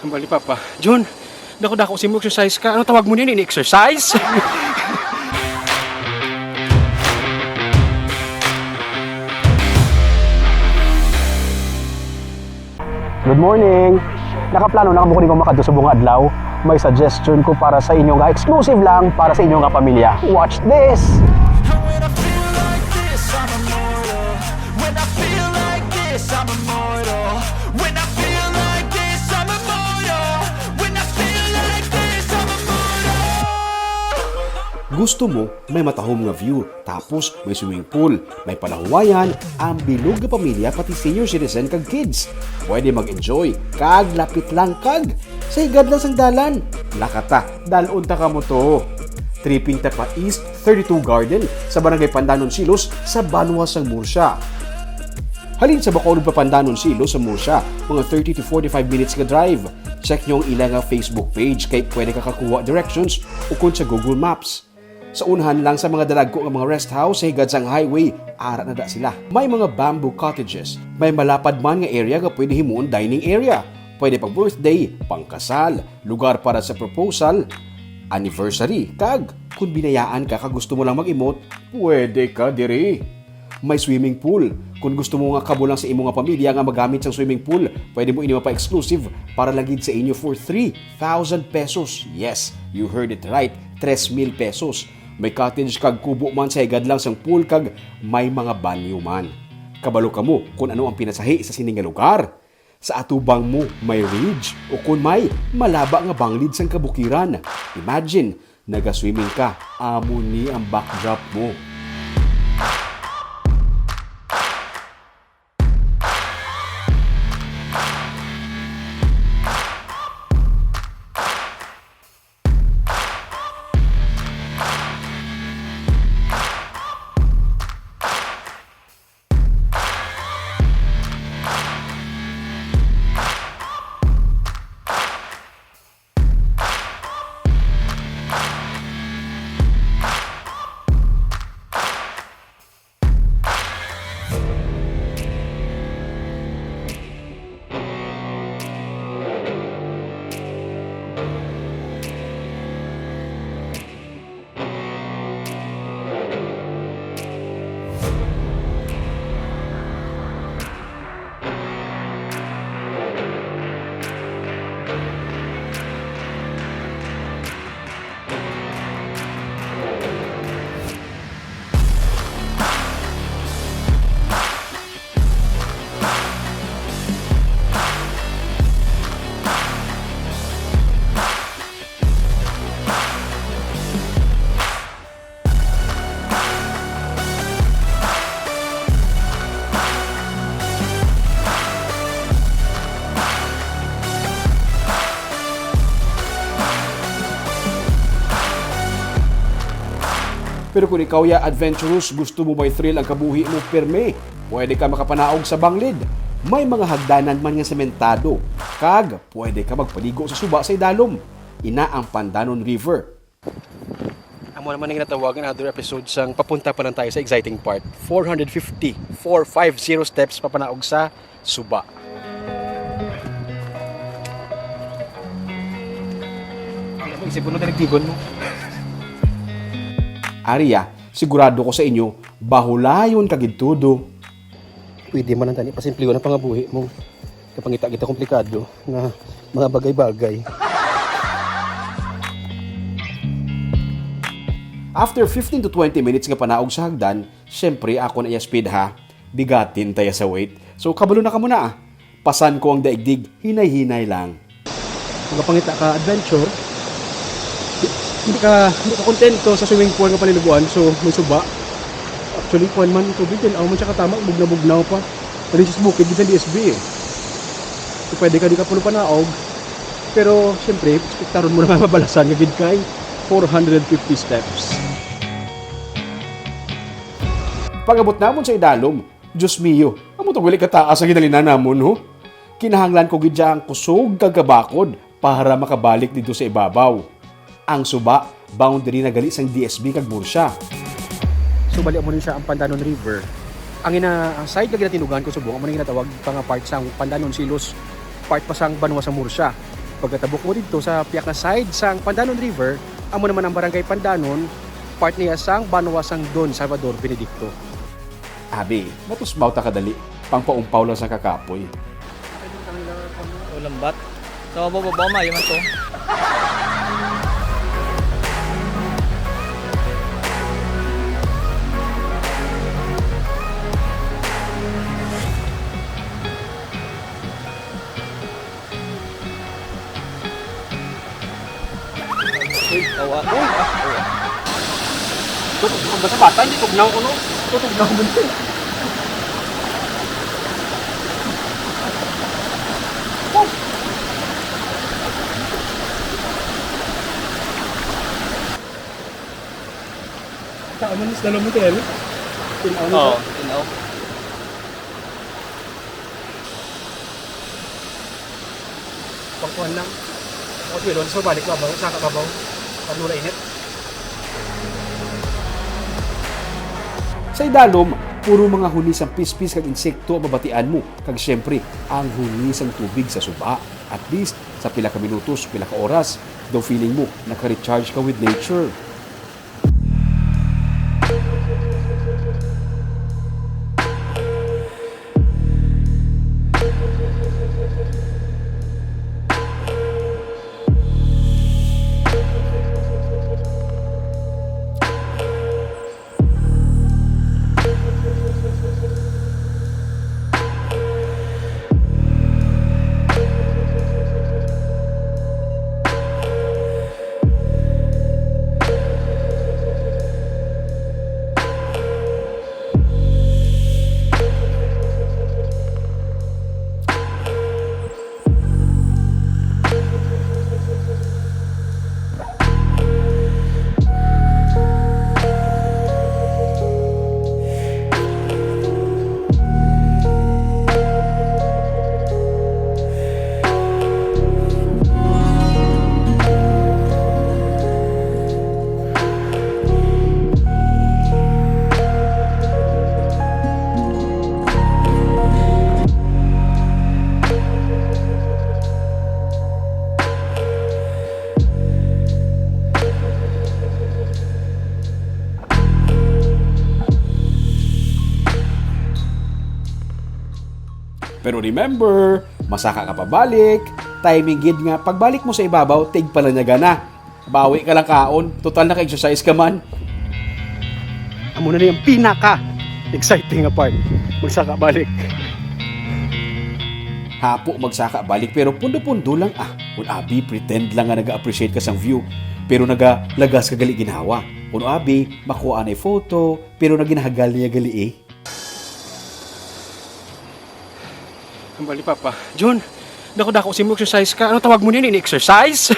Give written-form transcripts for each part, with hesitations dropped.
Kambali papa. John, dako-dako si mo exercise ka. Ano tawag mo niyan? Ini-exercise? Good morning! Nakaplano na kamo kunin ko makadto sa buong adlaw. May suggestion ko para sa inyo nga exclusive lang para sa inyong nga pamilya. Watch this! When I feel like this, I'm immortal. When I feel like this, I'm immortal. When I feel like this, I'm immortal. When I feel like this, I'm immortal. Gusto mo may matahom nga view, tapos may swimming pool, may palahuwayan, ang bilog nga pamilya pati senior citizen kag kids. Pwede mag-enjoy, kag lapit lang kag. Sa higad lang sang dalan. Lakata, dalon ta ka mo to. Tripping ta pa East 32 Garden sa Barangay Pandanon Silos sa Banwa sang Murcia. Halin sa Bacolod pa Pandanon Silos sa Murcia, mga 30 to 45 minutes ka drive. Check nyo ang ilang nga Facebook page kay pwede ka kakuha directions ukon sa Google Maps. Sa unahan lang sa mga dalagko nga mga rest house sa higad sang highway, ara na da sila. May mga bamboo cottages, may malapad man nga area nga pwede himuon dining area. Pwede pang birthday, pangkasal, lugar para sa proposal, anniversary, kag kung binayaan ka gusto mo lang mag-emote, pwede ka diri. May swimming pool. Kung gusto mo nga kabulang sa imong nga pamilya nga magamit sang swimming pool, pwede mo inima pa exclusive para lagid sa inyo for 3,000 pesos. Yes, you heard it right, 3,000 pesos. May cottage kag kubo man sa higad lang sang pool kag may mga banyo man. Kabalo ka mo kung ano ang pinasahi sa sining nga lugar. Sa atubang mo may ridge o kung may malaba nga banglid sang kabukiran. Imagine, naga-swimming ka, amo ni ang backdrop mo. Pero kung ikaw ya adventurous, gusto mo may thrill ang kabuhi mo perme, pwede ka makapanaog sa banglid. May mga hagdanan man nga sementado. Kag, pwede ka magpaligo sa suba sa idalom. Ina ang Pandanon River. Amo naman ang natawagan na other episode sang papunta pa lang tayo sa exciting part. 450 steps papanaog sa suba. Alam mo, isip mo na nagtigon mo. Ariya, sigurado ko sa inyo, bahulayon kagidtudo. Pwede man ang tani, pasimpligo na pangabuhi mo. Kapangita-kita komplikado na mga bagay-bagay. After 15 to 20 minutes nga panaog sa hagdan, syempre ako na iya speed ha. Bigatin tayo sa weight. So kabalo na ka muna ah. Pasan ko ang daigdig, hinay-hinay lang. Magpangita ka adventure, hindi ka kontento sa swimming pool nga palilubuan, so may suba. Actually, kuhan man tubig din, aw man siya katama, bugnaw pa. Pero sa bukid, di DSB eh. So pwede ka di ka puno panaog, pero siyempre, spektaron mo na mabalasan, gagid kay 450 steps. Pag-abot namon sa idalom, Diyos mio, amo to wali kataas ang ginalina namon ho. Kinahanglan ko gidya ang kusog kagabakod para makabalik dito sa ibabaw. Ang suba, boundary na gali sang DSB kag Murcia. So bali mo rin siya ang Pandanon River. Ang side lagi na tinugan ko subong, amo ning ginatawag pa nga part sang Pandanon Silos, part pa sang Banwa sa Murcia. Pagkatabok mo dito sa piyak na side sang Pandanon River, amo naman ang barangay Pandanon, part niya sang Banwasang Don Salvador Benedicto. Abi, matusbaw ta kadali. Pangpaumpaw lang sa kakapoy. Lambat. Sa mababa mayo man to. Uy, tawa. Uy, Tutugnaw ba sa bata? Hindi tugnaw ko no? Tutugnaw mo din. Tama sa dalam hotel. Tinaw na. oh, tinaw. Pangkuhan lang. Ako tuwilon, so balik babaw, saka babaw. Panula init. Sa idalom, puro mga hulis ang pispis kag insekto ang mabatian mo. Kag syempre, ang hulis ang tubig sa suba. At least, sa pila ka minutos, pila ka oras, daw feeling mo, naka-recharge ka with nature. Pero remember, masaka ka pabalik, timing gid nga, pagbalik mo sa ibabaw, tig pala niya gana. Bawi ka lang kaon, total naka-exercise ka man. Amo na yung pinaka exciting nga part. Magsaka balik. Hapo magsaka balik pero pundo-pundo lang Kung abi, pretend lang nga naga-appreciate ka sang view. Pero naga-lagas ka gali ginawa. Kung abi, makuha na photo, pero naginahagal niya gali eh. Ang bali papa. John, dako-dako si mo exercise ka. Ano tawag mo niyan? In-exercise?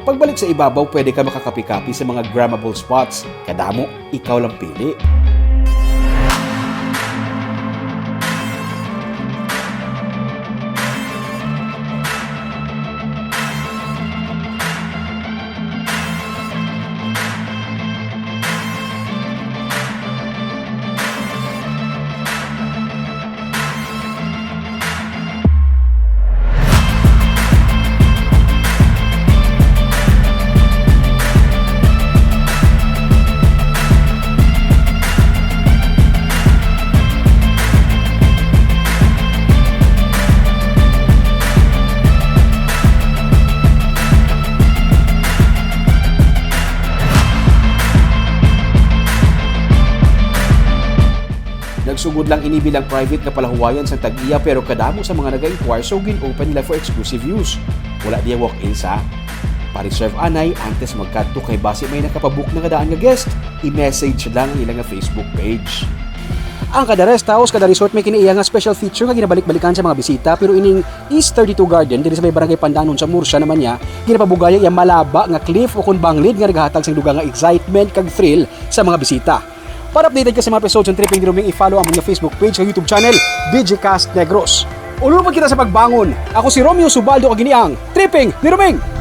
Pagbalik sa ibabaw, pwede ka makakapi-kapi sa mga grammable spots. Kadamo, ikaw lang pili. Nagsugod lang inibilang private na palahuwayan sa Tag-iya pero kadamo sa mga nag-inquire so gin-open nila for exclusive use. Wala diya walk-in sa pa-reserve anay antes magkadto kay base may nakapabook na kadaan nga guest. I-message lang ang ilang nga Facebook page. Ang kada rest house, kada resort may kiniiya nga special feature nga ginabalik-balikan sa mga bisita pero ining East 32 Garden diri sa may barangay Pandanon sa Murcia naman niya ginapabugaya iya malaba nga cliff o kun banglid nga naghatag sa dugang nga excitement kag thrill sa mga bisita. Para updated ka sa mga episodes ng Tripping ni Ruming, i-follow ang mga Facebook page sa YouTube channel, DigiCast Negros. Ulupag kita sa pagbangon. Ako si Romeo Subaldo Kaginiang, Tripping ni Ruming!